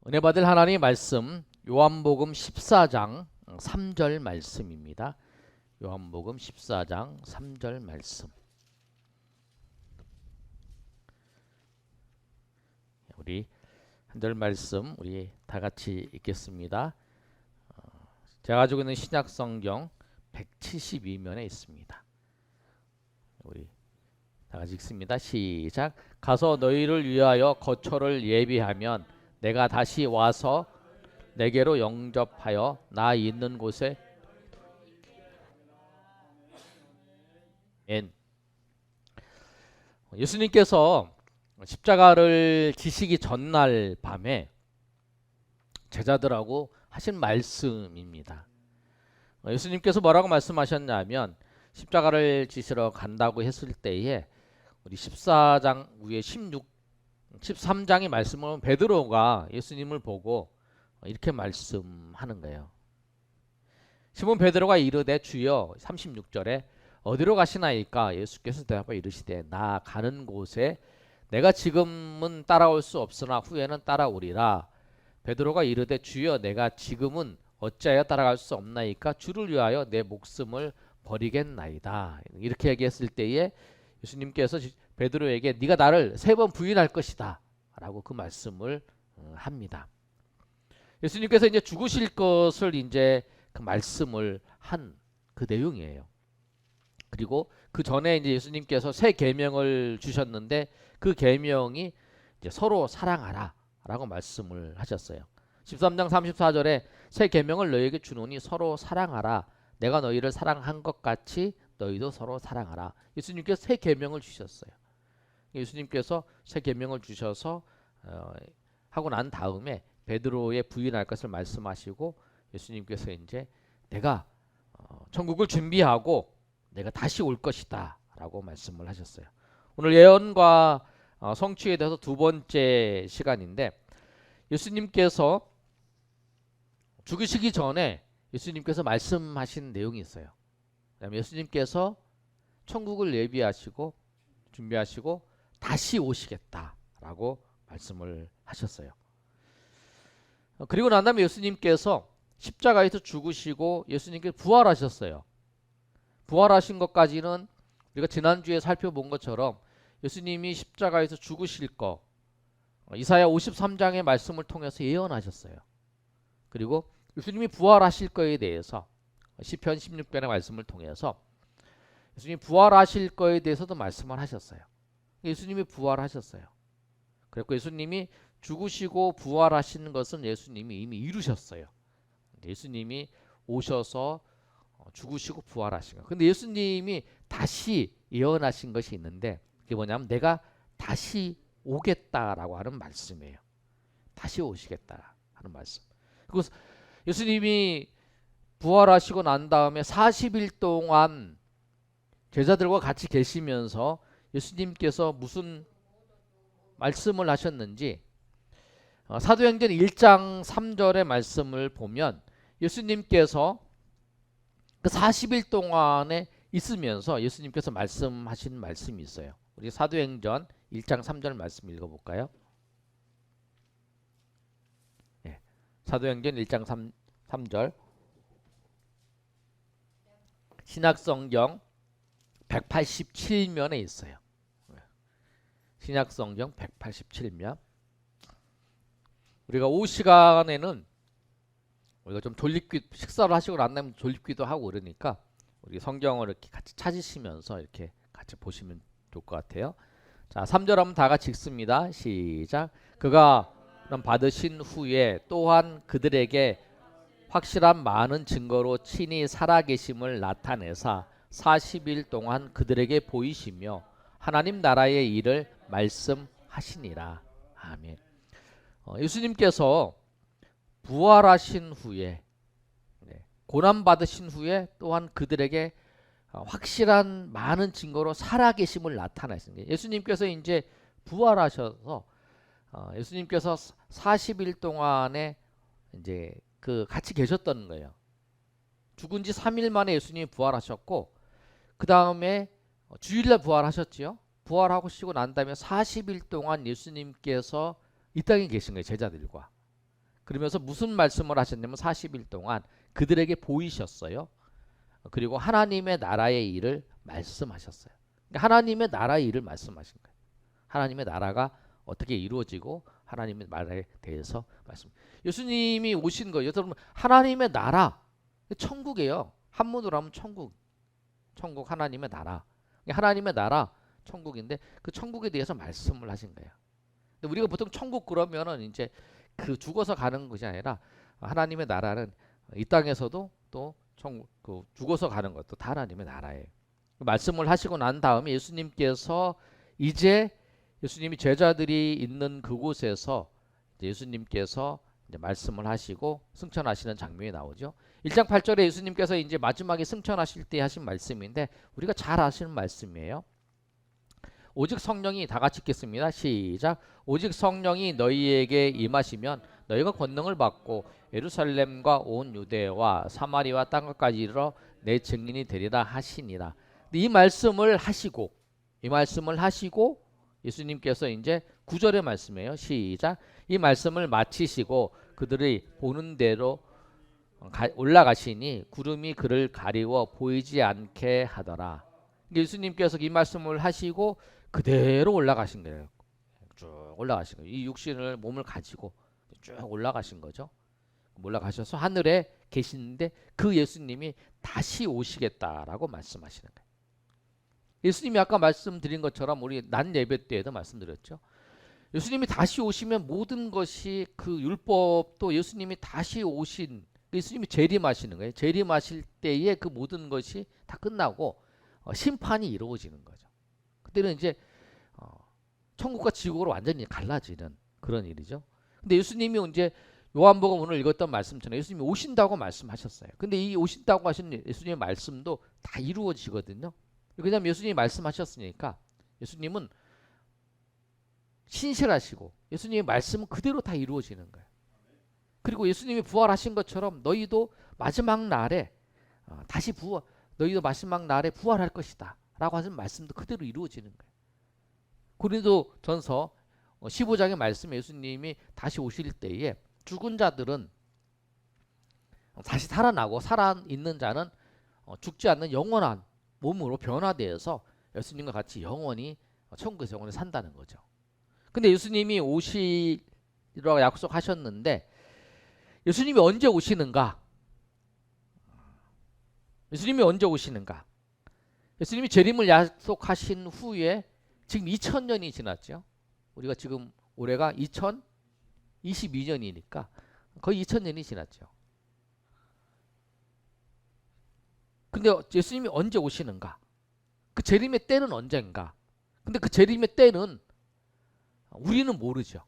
은혜 받을 하나님의 말씀 요한복음 14장 3절 말씀입니다. 요한복음 14장 3절 말씀. 우리 한 절 말씀 우리 다 같이 읽겠습니다. 제가 가지고 있는 신약 성경 172면에 있습니다. 우리 다 같이 읽습니다. 시작. 가서 너희를 위하여 거처를 예비하면 내가 다시 와서 내게로 영접하여 나 있는 곳에 예수님께서 십자가를 지시기 전날 밤에 제자들하고 하신 말씀입니다. 예수님께서 뭐라고 말씀하셨냐면 십자가를 지시러 간다고 했을 때에 우리 14장 위에 13장의 말씀을 보면 베드로가 예수님을 보고 이렇게 말씀하는 거예요. 시몬 베드로가 이르되 주여 36절에 어디로 가시나이까? 예수께서 대답하여 이르시되 나 가는 곳에 내가 지금은 따라올 수 없으나 후에는 따라오리라. 베드로가 이르되 주여 내가 지금은 어찌하여 따라갈 수 없나이까? 주를 위하여 내 목숨을 버리겠나이다. 이렇게 얘기했을 때에 예수님께서 베드로에게 네가 나를 3번 부인할 것이다 라고 그 말씀을 합니다. 예수님께서 이제 죽으실 것을 이제 그 말씀을 한 그 내용이에요. 그리고 그 전에 이제 예수님께서 새 계명을 주셨는데 그 계명이 이제 서로 사랑하라라고 말씀을 하셨어요. 13장 34절에 새 계명을 너희에게 주노니 서로 사랑하라. 내가 너희를 사랑한 것 같이 너희도 서로 사랑하라. 예수님께서 새 계명을 주셨어요. 예수님께서 새 계명을 주셔서 하고 난 다음에 베드로의 부인할 것을 말씀하시고 예수님께서 이제 내가 천국을 준비하고 내가 다시 올 것이다 라고 말씀을 하셨어요. 오늘 예언과 성취에 대해서 두 번째 시간인데 예수님께서 죽으시기 전에 예수님께서 말씀하신 내용이 있어요. 그다음에 예수님께서 천국을 예비하시고 준비하시고 다시 오시겠다라고 말씀을 하셨어요. 그리고 난 다음에 예수님께서 십자가에서 죽으시고 예수님께서 부활하셨어요. 부활하신 것까지는 우리가 지난주에 살펴본 것처럼 예수님이 십자가에서 죽으실 거 이사야 53장의 말씀을 통해서 예언하셨어요. 그리고 예수님이 부활하실 거에 대해서 시편 16편의 말씀을 통해서 예수님이 부활하실 거에 대해서도 말씀을 하셨어요. 예수님이 부활하셨어요. 그리고 예수님이 죽으시고 부활하시는 것은 예수님이 이미 이루셨어요. 예수님이 오셔서 죽으시고 부활하신 거. 근데 예수님이 다시 예언하신 것이 있는데 그게 뭐냐면 내가 다시 오겠다라고 하는 말씀이에요. 다시 오시겠다 하는 말씀. 그리고 예수님이 부활하시고 난 다음에 40일 동안 제자들과 같이 계시면서 예수님께서 무슨 말씀을 하셨는지 사도행전 1장 3절의 말씀을 보면 예수님께서 그 40일 동안에 있으면서 예수님께서 말씀하신 말씀이 있어요. 우리 사도행전 1장 3절 말씀 읽어볼까요? 네. 사도행전 1장 3절 신약성경 187면에 있어요. 신약성경 187면. 우리가 오후 시간에는 우리가 좀 식사를 하시고 난 다음에 졸립기도 하고 그러니까 우리 성경을 이렇게 같이 찾으시면서 이렇게 같이 보시면 좋을 것 같아요. 자, 3절 한번 다 같이 읽습니다. 시작. 그가 받으신 후에 또한 그들에게 확실한 많은 증거로 친히 살아계심을 나타내사 40일 동안 그들에게 보이시며 하나님 나라의 일을 말씀하시니라. 아멘. 예수님께서 부활하신 후에 고난 받으신 후에 또한 그들에게 확실한 많은 증거로 살아계심을 나타내신 예수님께서 이제 부활하셔서 예수님께서 40일 동안에 이제 그 같이 계셨던 거예요. 죽은 지 3일 만에 예수님이 부활하셨고 그 다음에 주일날 부활하셨지요. 부활하시고 난 다음에 40일 동안 예수님께서 이 땅에 계신 거예요. 제자들과. 그러면서 무슨 말씀을 하셨냐면 40일 동안 그들에게 보이셨어요. 그리고 하나님의 나라의 일을 말씀하셨어요. 그러니까 하나님의 나라의 일을 말씀하신 거예요. 하나님의 나라가 어떻게 이루어지고 하나님의 나라에 대해서 말씀. 예수님이 오신 거예요. 여러분 하나님의 나라, 천국이에요. 한문으로 하면 천국, 천국 하나님의 나라. 하나님의 나라, 천국인데 그 천국에 대해서 말씀을 하신 거예요. 근데 우리가 보통 천국 그러면은 이제 그 죽어서 가는 것이 아니라 하나님의 나라는 이 땅에서도 또 천국, 그 죽어서 가는 것도 다 하나님의 나라예요. 말씀을 하시고 난 다음에 예수님께서 이제 예수님이 제자들이 있는 그곳에서 예수님께서 이제 말씀을 하시고 승천하시는 장면이 나오죠. 1장 8절에 예수님께서 이제 마지막에 승천하실 때 하신 말씀인데 우리가 잘 아시는 말씀이에요. 오직 성령이, 다 같이 읽겠습니다. 시작. 오직 성령이 너희에게 임하시면 너희가 권능을 받고 예루살렘과 온 유대와 사마리아 땅끝까지 이르러 내 증인이 되리라 하시니라. 이 말씀을 하시고 예수님께서 이제 9절의 말씀이에요. 시작. 이 말씀을 마치시고 그들이 보는 대로 올라가시니 구름이 그를 가리워 보이지 않게 하더라. 예수님께서 이 말씀을 하시고 그대로 올라가신 거예요. 쭉 올라가신 거예요. 이 육신을 몸을 가지고 쭉 올라가신 거죠. 올라가셔서 하늘에 계시는데 그 예수님이 다시 오시겠다라고 말씀하시는 거예요. 예수님이 아까 말씀드린 것처럼 우리 낮 예배 때에도 말씀드렸죠. 예수님이 다시 오시면 모든 것이 그 율법도 예수님이 다시 오신 예수님이 재림하시는 거예요. 재림하실 때에 그 모든 것이 다 끝나고 심판이 이루어지는 거죠. 그때는 이제 천국과 지옥으로 완전히 갈라지는 그런 일이죠. 근데 예수님이 이제 요한복음 오늘 읽었던 말씀처럼 예수님이 오신다고 말씀하셨어요. 근데 이 오신다고 하신 예수님의 말씀도 다 이루어지거든요. 왜냐하면 예수님이 말씀하셨으니까 예수님은 신실하시고 예수님의 말씀은 그대로 다 이루어지는 거예요. 그리고 예수님이 부활하신 것처럼 너희도 마지막 날에 다시 너희도 마지막 날에 부활할 것이다 라고 하는 말씀도 그대로 이루어지는 거예요. 고린도전서 15장의 말씀에 예수님이 다시 오실 때에 죽은 자들은 다시 살아나고 살아있는 자는 죽지 않는 영원한 몸으로 변화되어서 예수님과 같이 영원히 천국에서 영원히 산다는 거죠. 근데 예수님이 오시라고 약속하셨는데 예수님이 언제 오시는가? 예수님이 언제 오시는가? 예수님이 재림을 약속하신 후에 지금 2000년이 지났죠. 우리가 지금 올해가 2022년이니까 거의 2000년이 지났죠. 근데 예수님이 언제 오시는가? 그 재림의 때는 언젠가? 근데 그 재림의 때는 우리는 모르죠.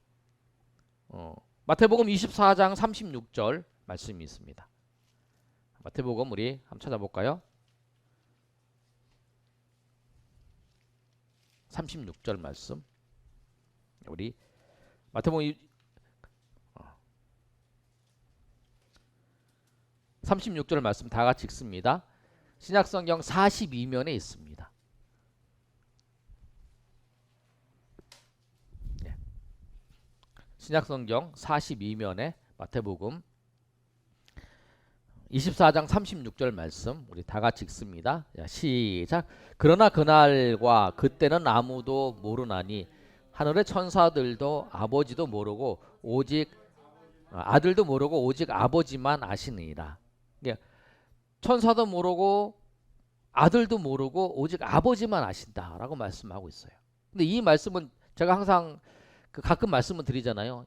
마태복음 24장 36절 말씀이 있습니다. 마태복음 우리 한번 찾아볼까요? 36절 말씀. 우리 마태복음 36절 말씀 다 같이 읽습니다. 신약성경 42면에 있습니다. 네. 신약성경 42면에 마태복음 24장 36절 말씀 우리 다 같이 읽습니다. 시작. 그러나 그날과 그때는 아무도 모르나니 하늘의 천사들도 아버지도 모르고 오직 아들도 모르고 오직 아버지만 아시느니라. 천사도 모르고 아들도 모르고 오직 아버지만 아신다라고 말씀하고 있어요. 근데 이 말씀은 제가 항상 가끔 말씀을 드리잖아요.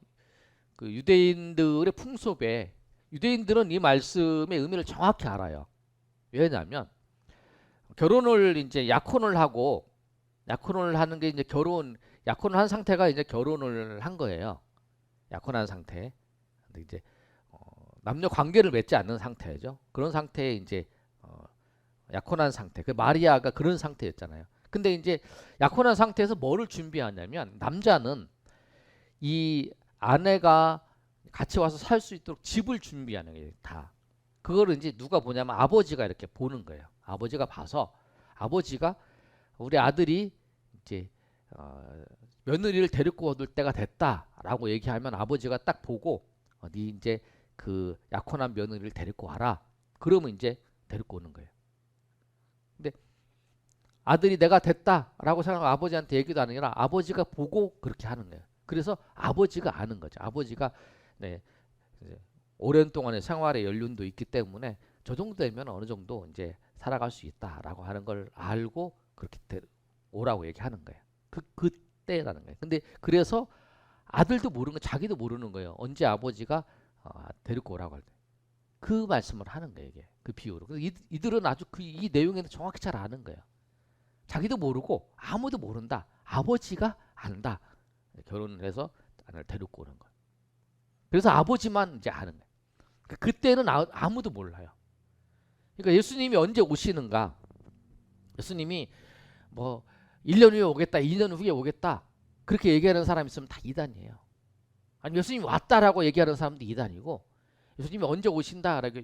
그 유대인들의 풍습에 유대인들은 이 말씀의 의미를 정확히 알아요. 왜냐하면 결혼을 이제 약혼을 하는 게 이제 약혼을 한 상태가 이제 결혼을 한 거예요. 약혼한 상태. 근데 이제 남녀 관계를 맺지 않는 상태죠. 그런 상태에 이제 약혼한 상태. 그 마리아가 그런 상태였잖아요. 근데 이제 약혼한 상태에서 뭐를 준비하냐면 남자는 이 아내가 같이 와서 살 수 있도록 집을 준비하는 게 다. 그거를 이제 누가 보냐면 아버지가 이렇게 보는 거예요. 아버지가 봐서 아버지가 우리 아들이 이제 며느리를 데리고 얻을 때가 됐다라고 얘기하면 아버지가 딱 보고 네 이제 그 약혼한 며느리를 데리고 와라. 그러면 이제 데리고 오는 거예요. 근데 아들이 내가 됐다라고 생각하고 아버지한테 얘기도 안 하니라 아버지가 보고 그렇게 하는 거예요. 그래서 아버지가 아는 거죠. 아버지가 네, 이제 오랜 동안의 생활의 연륜도 있기 때문에 저 정도 되면 어느 정도 이제 살아갈 수 있다라고 하는 걸 알고 그렇게 오라고 얘기하는 거예요. 그때라는 거예요. 근데 그래서 아들도 모르는 거, 자기도 모르는 거예요. 언제 아버지가 데리고 오라고 할 때. 그 말씀을 하는 거예요, 이게. 그 비유로. 그래서 이들은 아주 이 내용에는 정확히 잘 아는 거예요. 자기도 모르고 아무도 모른다. 아버지가 안다. 결혼을 해서 아내를 데리고 오는 거예요. 그래서 아버지만 이제 아는 거예요. 그때는 아무도 몰라요. 그러니까 예수님이 언제 오시는가? 예수님이 뭐 1년 후에 오겠다, 2년 후에 오겠다 그렇게 얘기하는 사람 있으면 다 이단이에요. 아니 예수님이 왔다라고 얘기하는 사람도 이단이고 예수님이 언제 오신다라고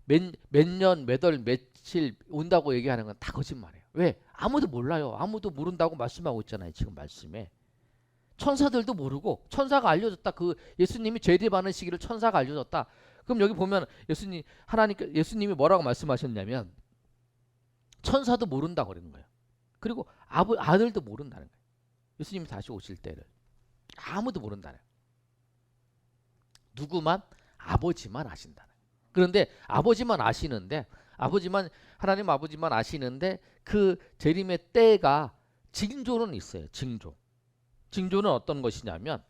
몇 년, 몇 월, 며칠 온다고 얘기하는 건 다 거짓말이에요. 왜? 아무도 몰라요. 아무도 모른다고 말씀하고 있잖아요. 지금 말씀에. 천사들도 모르고 천사가 알려줬다. 그 예수님이 재림하는 시기를 천사가 알려줬다. 그럼 여기 보면 예수님이 뭐라고 말씀하셨냐면 천사도 모른다고 그러는 거예요. 그리고 아들도 모른다는 거예요. 예수님이 다시 오실 때를 아무도 모른다는 거예요. 누구만? 아버지만 아신다는 거예요. 그런데 하나님 아버지만 아시는데 그 재림의 때가 징조는 있어요. 징조는 어떤 것이냐면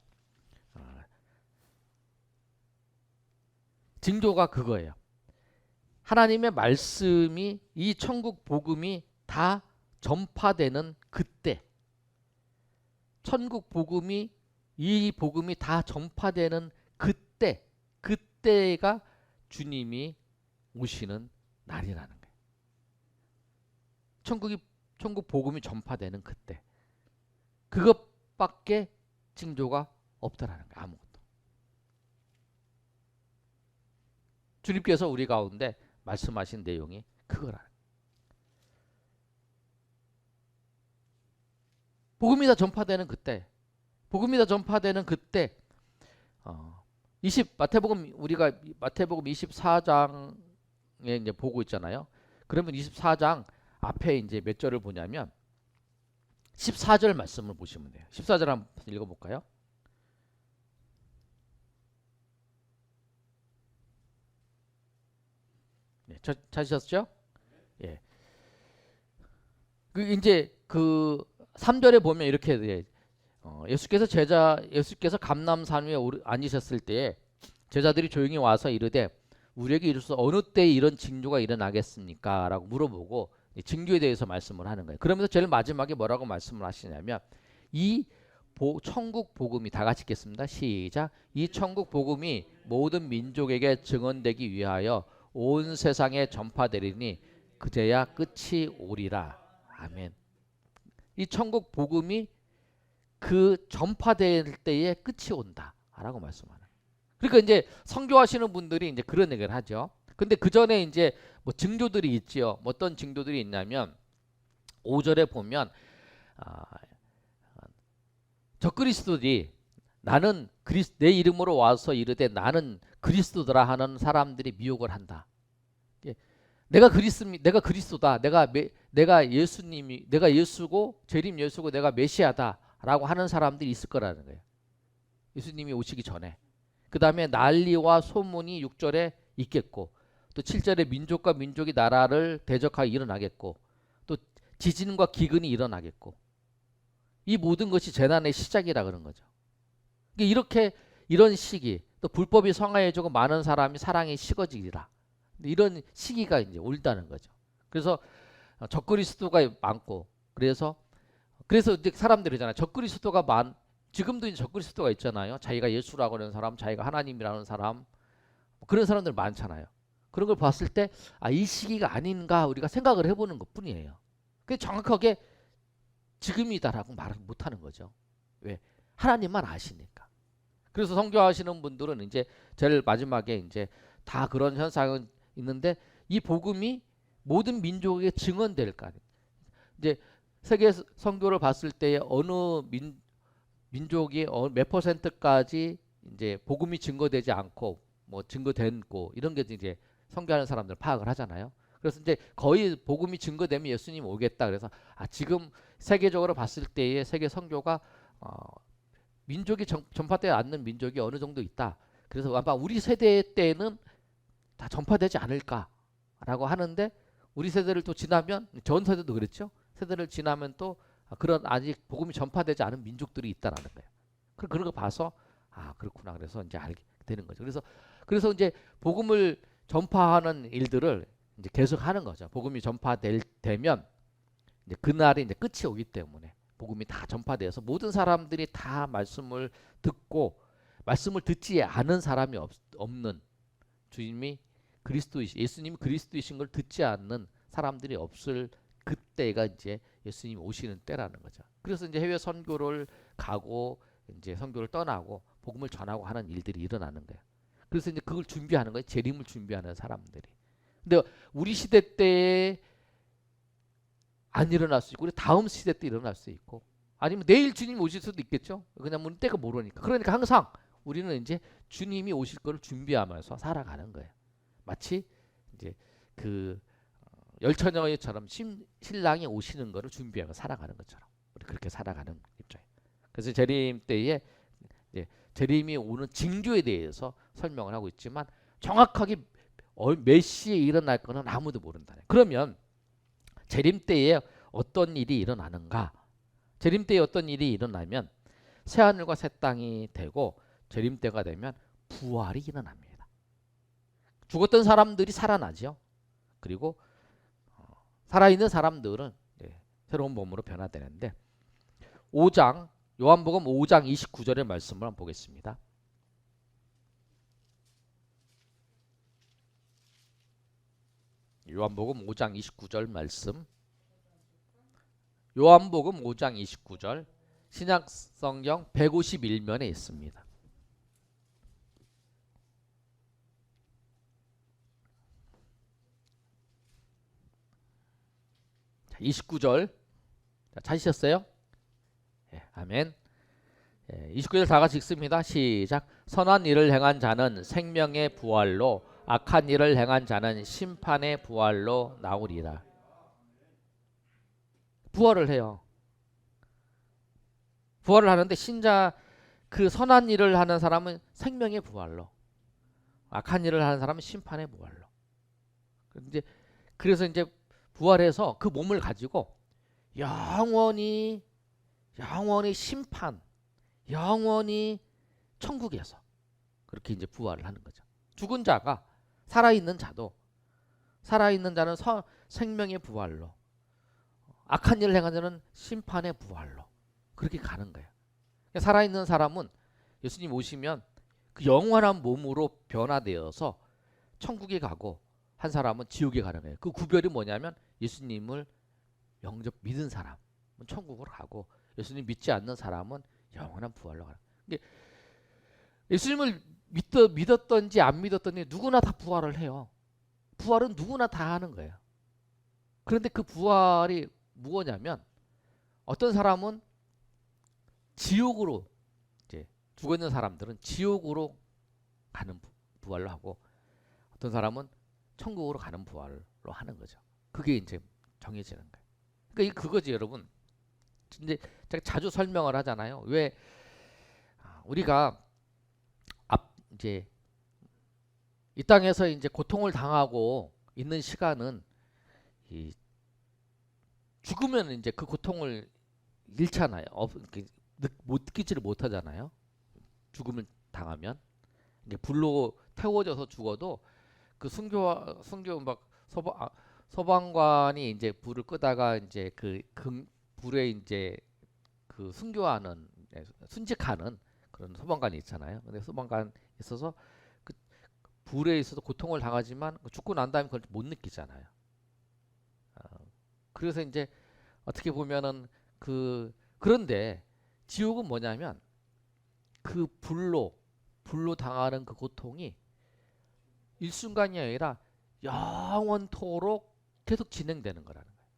징조가 그거예요. 하나님의 말씀이 이 천국 복음이 다 전파되는 그때, 천국 복음이 이 복음이 다 전파되는 그때가 주님이 오시는 날이라는 거예요. 천국 복음이 전파되는 그때. 그것밖에 징조가 없다라는 거예요. 아무것도. 주님께서 우리 가운데 말씀하신 내용이 그거라는 거예요. 복음이 다 전파되는 그때. 우리가 마태복음 24장에 이제 보고 있잖아요. 그러면 24장 앞에 이제 몇 절을 보냐면 14절 말씀을 보시면 돼요. 14절 한번 읽어볼까요? 네, 찾으셨죠? 예. 이제 그 3절에 보면 이렇게 돼. 예수께서 감람산 위에 앉으셨을 때에 제자들이 조용히 와서 이르되 우리에게 이르소서 어느 때에 이런 징조가 일어나겠습니까? 라고 물어보고 징조에 대해서 말씀을 하는 거예요. 그러면서 제일 마지막에 뭐라고 말씀을 하시냐면 이 천국 복음이 다 같이 읽겠습니다. 시작. 이 천국 복음이 모든 민족에게 증언되기 위하여 온 세상에 전파되리니 그제야 끝이 오리라. 아멘. 이 천국 복음이 그 전파될 때에 끝이 온다라고 말씀하는. 그러니까 이제 선교하시는 분들이 이제 그런 얘기를 하죠. 근데 그 전에 이제 뭐 징조들이 있지요. 뭐 어떤 징조들이 있냐면 5절에 보면 적그리스도들이 내 이름으로 와서 이르되 나는 그리스도더라 하는 사람들이 미혹을 한다. 내가 그리스도다. 내가 예수고 재림 예수고 내가 메시아다라고 하는 사람들이 있을 거라는 거예요. 예수님이 오시기 전에. 그 다음에 난리와 소문이 6절에 있겠고 또 7절에 민족과 민족이 나라를 대적하여 일어나겠고 또 지진과 기근이 일어나겠고 이 모든 것이 재난의 시작이라 그런 거죠. 이런 시기 또 불법이 성화해지고 많은 사람이 사랑에 식어지리라. 이런 시기가 이제 올다는 거죠. 그래서 적그리스도가 많고 그래서 이제 사람들이잖아요. 지금도 이제 적그리스도가 있잖아요. 자기가 예수라고 하는 사람, 자기가 하나님이라는 사람, 그런 사람들 많잖아요. 그런 걸 봤을 때 이 시기가 아닌가 우리가 생각을 해보는 것뿐이에요. 그게 정확하게 지금이다라고 말을 못하는 거죠. 왜? 하나님만 아시니까. 그래서 선교하시는 분들은 이제 제일 마지막에 이제 다 그런 현상은 있는데 이 복음이 모든 민족에게 증언될 거 아니에요. 이제 세계 선교를 봤을 때 어느 민족이 몇 %까지 이제 복음이 증거되지 않고 뭐 증거됐고 이런 게 이제 선교하는 사람들 파악을 하잖아요. 그래서 이제 거의 복음이 증거되면 예수님 오겠다. 그래서 지금 세계적으로 봤을 때의 세계 선교가 민족이 전파되지 않는 민족이 어느 정도 있다. 그래서 아마 우리 세대 때는 다 전파되지 않을까라고 하는데 우리 세대를 또 지나면 전 세대도 그랬죠. 세대를 지나면 또 그런 아직 복음이 전파되지 않은 민족들이 있다라는 거예요. 그런 거 봐서 그렇구나. 그래서 이제 알게 되는 거죠. 그래서 이제 복음을 전파하는 일들을 이제 계속 하는 거죠. 복음이 전파되면 이제 그날이 이제 끝이 오기 때문에 복음이 다 전파되어서 모든 사람들이 다 말씀을 듣고 말씀을 듣지 않은 사람이 없는 주님이 예수님이 그리스도이신 걸 듣지 않는 사람들이 없을 그때가 이제 예수님이 오시는 때라는 거죠. 그래서 이제 해외 선교를 가고 이제 선교를 떠나고 복음을 전하고 하는 일들이 일어나는 거예요. 그래서 이제 그걸 준비하는 거예요. 재림을 준비하는 사람들이. 근데 우리 시대 때에 안 일어날 수 있고 우리 다음 시대 때 일어날 수 있고 아니면 내일 주님 오실 수도 있겠죠. 그냥 때가 모르니까. 그러니까 항상 우리는 이제 주님이 오실 거를 준비하면서 살아가는 거예요. 마치 이제 그 열처녀처럼 신랑이 오시는 거를 준비하며 살아가는 것처럼 우리 그렇게 살아가는 입장이에요. 그래서 재림 때에 이제 재림이 오는 징조에 대해서 설명을 하고 있지만 정확하게 몇 시에 일어날 거는 아무도 모른다. 그러면 재림 때에 어떤 일이 일어나는가? 재림 때에 어떤 일이 일어나면 새 하늘과 새 땅이 되고 재림 때가 되면 부활이 일어납니다. 죽었던 사람들이 살아나죠. 그리고 살아있는 사람들은 새로운 몸으로 변화되는데 5장 요한복음 5장 29절의 말씀을 한번 보겠습니다. 요한복음 5장 29절 말씀. 요한복음 5장 29절 신약성경 151면에 있습니다. 29절 찾으셨어요? 아멘. 29절 다 같이 읽습니다. 시작. 선한 일을 행한 자는 생명의 부활로 악한 일을 행한 자는 심판의 부활로 나오리라. 부활을 해요. 부활을 하는데 그 선한 일을 하는 사람은 생명의 부활로 악한 일을 하는 사람은 심판의 부활로. 그래서 이제 부활해서 그 몸을 가지고 영원히 심판, 영원히 천국에서 그렇게 이제 부활을 하는 거죠. 죽은 자가 살아있는 자는 생명의 부활로, 악한 일을 행한 자는 심판의 부활로 그렇게 가는 거예요. 살아있는 사람은 예수님 오시면 그 영원한 몸으로 변화되어서 천국에 가고 한 사람은 지옥에 가는 거예요. 그 구별이 뭐냐면 예수님을 믿은 사람은 천국으로 가고 예수님 믿지 않는 사람은 영원한 부활로 가는 거예요. 예수님을 믿었던지 안 믿었던지 누구나 다 부활을 해요. 부활은 누구나 다 하는 거예요. 그런데 그 부활이 무엇냐면 어떤 사람은 지옥으로 이제 죽어 있는 사람들은 지옥으로 가는 부활로 하고 어떤 사람은 천국으로 가는 부활로 하는 거죠. 그게 이제 정해지는 거예요. 그러니까 그거지 여러분. 근데 제가 자주 설명을 하잖아요. 왜 우리가 이제 이 땅에서 이제 고통을 당하고 있는 시간은 죽으면 이제 그 고통을 잃잖아요. 못 느끼지를 못하잖아요. 죽음을 당하면 이제 불로 태워져서 죽어도 그 순교 막 서방관이 이제 불을 끄다가 이제 그 불에 이제 그 순교하는 순직하는 그런 소방관이 있잖아요. 근데 소방관 있어서 그 불에 있어서 고통을 당하지만 죽고 난 다음에 그걸 못 느끼잖아요. 그래서 이제 어떻게 보면은 그런데 지옥은 뭐냐면 그 불로 당하는 그 고통이 일순간이 아니라 영원토록 계속 진행되는 거라는 거예요.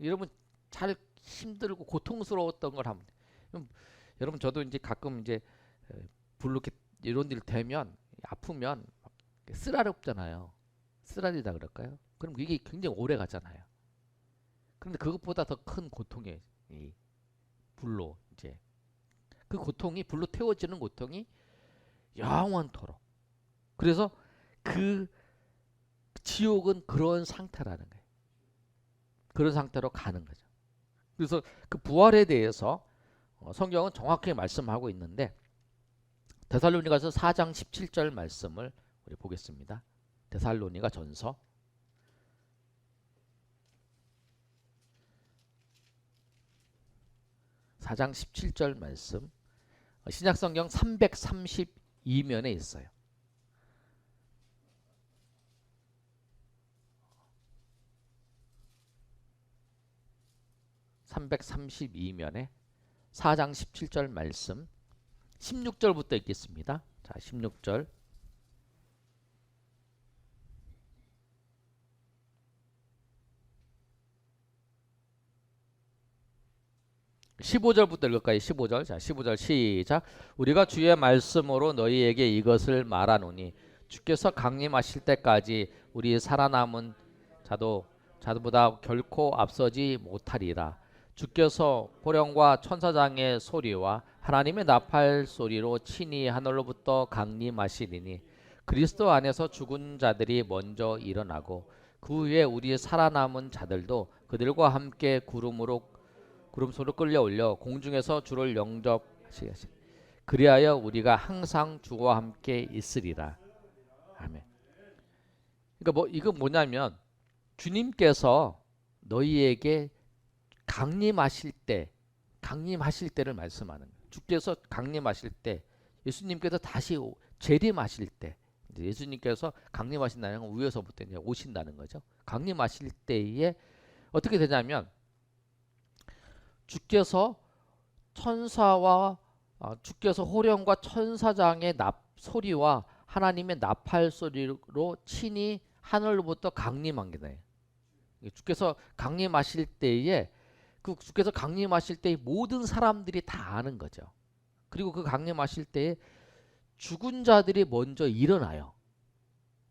여러분 잘 힘들고 고통스러웠던 걸 하면 여러분 저도 이제 가끔 이제 불로 이렇게 이런 일 되면 아프면 쓰라렵잖아요. 쓰라리다 그럴까요? 그럼 이게 굉장히 오래 가잖아요. 그런데 그것보다 더 큰 고통이 이 불로 이제 그 고통이 불로 태워지는 고통이 영원토록. 그래서 그 지옥은 그런 상태라는 거예요. 그런 상태로 가는 거죠. 그래서 그 부활에 대해서 성경은 정확히 말씀하고 있는데 데살로니가서 4장 17절 말씀을 우리 보겠습니다. 데살로니가 전서 4장 17절 말씀 신약성경 332면에 있어요. 332면에 4장 17절 말씀 16절부터 읽겠습니다. 자, 16절 15절부터 읽을까요? 15절. 자, 15절 시작. 우리가 주의 말씀으로 너희에게 이것을 말하노니 주께서 강림하실 때까지 우리 살아남은 자도보다 결코 앞서지 못하리라. 주께서 호령과 천사장의 소리와 하나님의 나팔 소리로 친히 하늘로부터 강림하시리니 그리스도 안에서 죽은 자들이 먼저 일어나고 그 후에 우리 살아남은 자들도 그들과 함께 구름소로 끌려올려 공중에서 주를 영접하시겠지. 그리하여 우리가 항상 주와 함께 있으리라. 아멘. 그러니까 이거 뭐냐면 주님께서 너희에게 강림하실 때를 말씀하는 거예요. 주께서 강림하실 때, 예수님께서 다시 재림하실 때, 예수님께서 강림하신다는 건 위에서부터 이제 오신다는 거죠. 강림하실 때에 어떻게 되냐면 주께서 호령과 천사장의 소리와 하나님의 나팔 소리로 친히 하늘로부터 강림한 게돼요. 주께서 강림하실 때에 주께서 강림하실 때에 모든 사람들이 다 아는 거죠. 그리고 그 강림하실 때에 죽은 자들이 먼저 일어나요.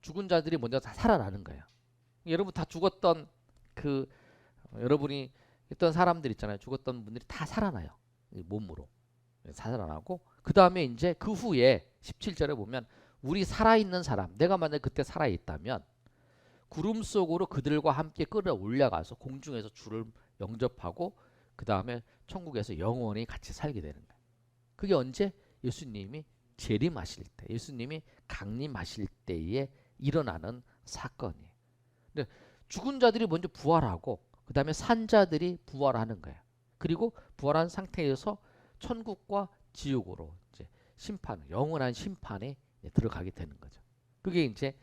죽은 자들이 먼저 다 살아나는 거예요. 여러분 다 죽었던 여러분이 있던 사람들 있잖아요. 죽었던 분들이 다 살아나요. 몸으로 살아나고 그 다음에 이제 그 후에 17절에 보면 우리 살아있는 사람, 내가 만약 그때 살아있다면 구름 속으로 그들과 함께 끌어올려가서 공중에서 주를 영접하고 그 다음에 천국에서 영원히 같이 살게 되는 거예요. 그게 언제? 예수님이 재림하실 때, 예수님이 강림하실 때에 일어나는 사건이에요. 근데 죽은 자들이 먼저 부활하고 그 다음에 산자들이 부활하는 거예요. 그리고 부활한 상태에서 천국과 지옥으로 이제 영원한 심판에 들어가게 되는 거죠. 그게 이제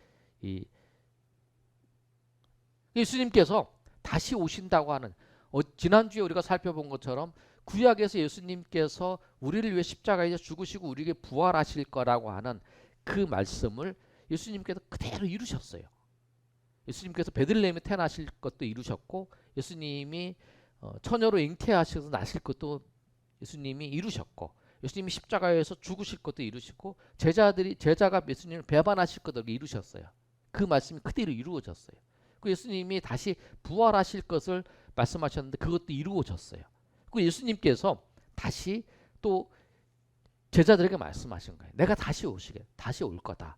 예수님께서 다시 오신다고 하는 지난주에 우리가 살펴본 것처럼 구약에서 예수님께서 우리를 위해 십자가에서 죽으시고 우리에게 부활하실 거라고 하는 그 말씀을 예수님께서 그대로 이루셨어요. 예수님께서 베들레헴에 태어나실 것도 이루셨고 예수님이 처녀로 잉태하셔서 나실 것도 예수님이 이루셨고 예수님이 십자가에서 죽으실 것도 이루시고 제자가 예수님을 배반하실 것도 이루셨어요. 그 말씀이 그대로 이루어졌어요. 그 예수님이 다시 부활하실 것을 말씀하셨는데 그것도 이루어졌어요. 그 예수님께서 다시 또 제자들에게 말씀하신 거예요. 내가 다시 올 거다.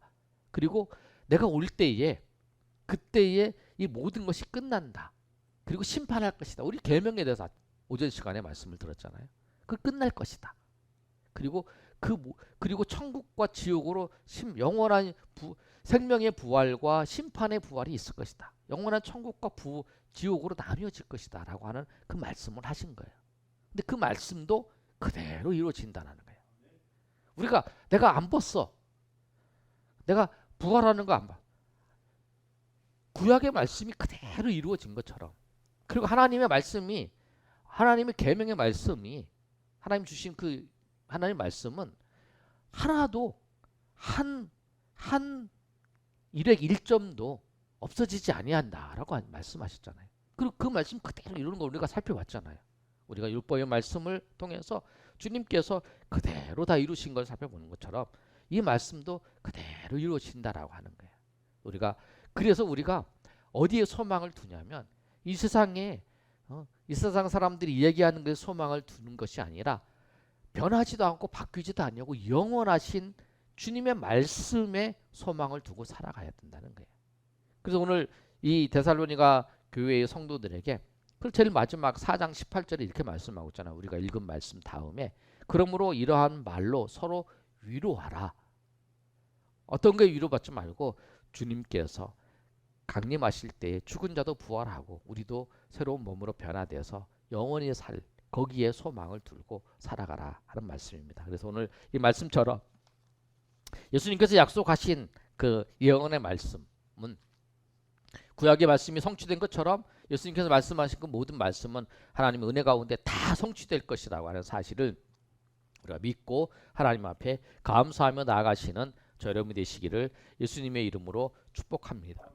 그리고 내가 올 때에 그때에 이 모든 것이 끝난다. 그리고 심판할 것이다. 우리 계명에 대해서 오전 시간에 말씀을 들었잖아요. 그 끝날 것이다. 그리고 그리고 천국과 지옥으로 영원한 생명의 부활과 심판의 부활이 있을 것이다. 영원한 천국과 지옥으로 나뉘어질 것이다 라고 하는 그 말씀을 하신 거예요. 근데 그 말씀도 그대로 이루어진다는 거예요. 내가 안 봤어. 내가 부활하는 거 안 봐. 구약의 말씀이 그대로 이루어진 것처럼 그리고 하나님의 계명의 말씀이 하나님 주신 하나님의 말씀은 하나도 한 일획 1점도 없어지지 아니한다라고 말씀하셨잖아요. 그리고 그 말씀 그대로 이루는 걸 우리가 살펴봤잖아요. 우리가 율법의 말씀을 통해서 주님께서 그대로 다 이루신 걸 살펴보는 것처럼 이 말씀도 그대로 이루어진다라고 하는 거예요. 그래서 우리가 어디에 소망을 두냐면 이 세상에 이 세상 사람들이 얘기하는 그 소망을 두는 것이 아니라 변하지도 않고 바뀌지도 않냐고 영원하신 주님의 말씀에 소망을 두고 살아가야 된다는 거예요. 그래서 오늘 이 데살로니가 교회의 성도들에게 그 제일 마지막 4장 18절에 이렇게 말씀하고 있잖아요. 우리가 읽은 말씀 다음에 그러므로 이러한 말로 서로 위로하라. 어떤 게 위로받지 말고 주님께서 강림하실 때에 죽은 자도 부활하고 우리도 새로운 몸으로 변화되어서 영원히 살 거기에 소망을 두고 살아가라 하는 말씀입니다. 그래서 오늘 이 말씀처럼 예수님께서 약속하신 그 예언의 말씀은 구약의 말씀이 성취된 것처럼 예수님께서 말씀하신 그 모든 말씀은 하나님의 은혜 가운데 다 성취될 것이라고 하는 사실을 우리가 믿고 하나님 앞에 감사하며 나아가시는 저 여러분이 되시기를 예수님의 이름으로 축복합니다.